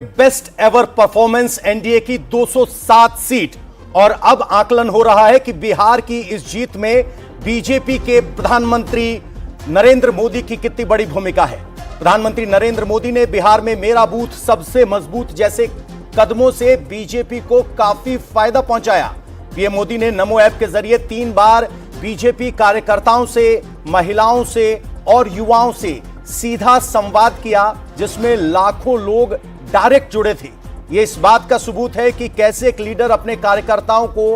Best ever performance NDA की 207 seat. और अब आकलन हो रहा है कि बिहार की इस जीत में बीजेपी के प्रधानमंत्री नरेंद्र मोदी की कितनी बड़ी भूमिका है। प्रधानमंत्री नरेंद्र मोदी ने बिहार में मेरा बूथ सबसे मजबूत जैसे कदमों से बीजेपी को काफी फायदा पहुंचाया। पीएम मोदी ने नमो ऐप के जरिए 3 बार बीजेपी कार्यकर्ताओं से, महिलाओं से और युवाओं से सीधा संवाद किया, जिसमें लाखों लोग डायरेक्ट जुड़े थे। यह इस बात का सबूत है कि कैसे एक लीडर अपने कार्यकर्ताओं को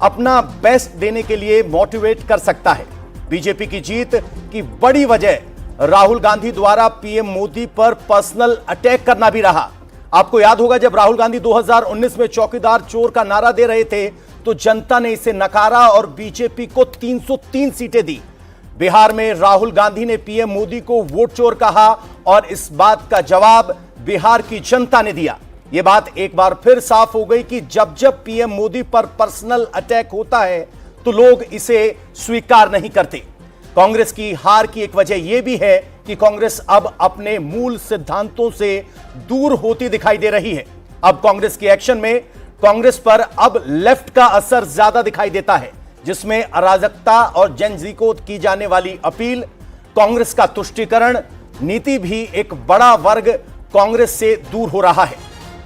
अपना बेस्ट देने के लिए मोटिवेट कर सकता है। बीजेपी की जीत की बड़ी वजह राहुल गांधी द्वारा पीएम मोदी पर पर्सनल अटैक करना भी रहा। आपको याद होगा, जब राहुल गांधी 2019 में चौकीदार चोर का नारा दे रहे थे तो जनता ने इसे नकारा और बीजेपी को 303 सीटें दी। बिहार में राहुल गांधी ने पीएम मोदी को वोट चोर कहा और इस बात का जवाब बिहार की जनता ने दिया। यह बात एक बार फिर साफ हो गई कि जब जब पीएम मोदी पर पर्सनल अटैक होता है तो लोग इसे स्वीकार नहीं करते। कांग्रेस की हार की एक वजह यह भी है कि कांग्रेस अब अपने मूल सिद्धांतों से दूर होती दिखाई दे रही है। अब कांग्रेस के एक्शन में कांग्रेस पर अब लेफ्ट का असर ज्यादा दिखाई देता है, जिसमें अराजकता और जनजी को की जाने वाली अपील, कांग्रेस का तुष्टीकरण नीति भी एक बड़ा वर्ग कांग्रेस से दूर हो रहा है।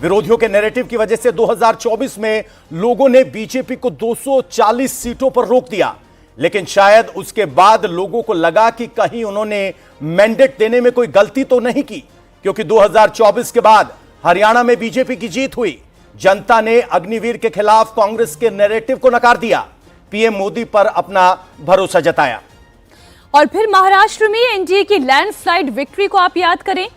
विरोधियों के नैरेटिव की वजह से 2024 में लोगों ने बीजेपी को 240 सीटों पर रोक दिया, लेकिन शायद उसके बाद लोगों को लगा कि कहीं उन्होंने मैंडेट देने में कोई गलती तो नहीं की, क्योंकि 2024 के बाद हरियाणा में बीजेपी की जीत हुई। जनता ने अग्निवीर के खिलाफ कांग्रेस के नैरेटिव को नकार दिया, पीएम मोदी पर अपना भरोसा जताया। और फिर महाराष्ट्र में एनडीए की लैंडस्लाइड विक्ट्री को आप याद करें,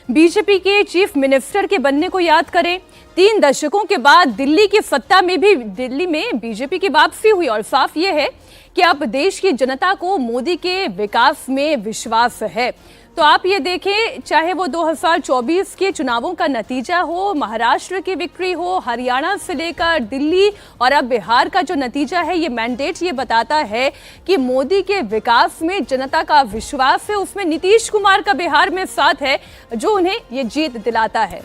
बीजेपी के चीफ मिनिस्टर के बनने को याद करें। 3 दशकों के बाद दिल्ली की सत्ता में भी दिल्ली में बीजेपी की वापसी हुई और साफ यह है कि अब देश की जनता को मोदी के विकास में विश्वास है। तो आप ये देखें, चाहे वो 2024 के चुनावों का नतीजा हो, महाराष्ट्र की विक्ट्री हो, हरियाणा से लेकर दिल्ली और अब बिहार का जो नतीजा है, ये मैंडेट ये बताता है कि मोदी के विकास में जनता का विश्वास है। उसमें नीतीश कुमार का बिहार में साथ है जो उन्हें ये जीत दिलाता है।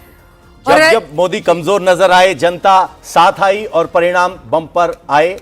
जब मोदी कमजोर नजर आए, जनता साथ आई और परिणाम बम्पर आए।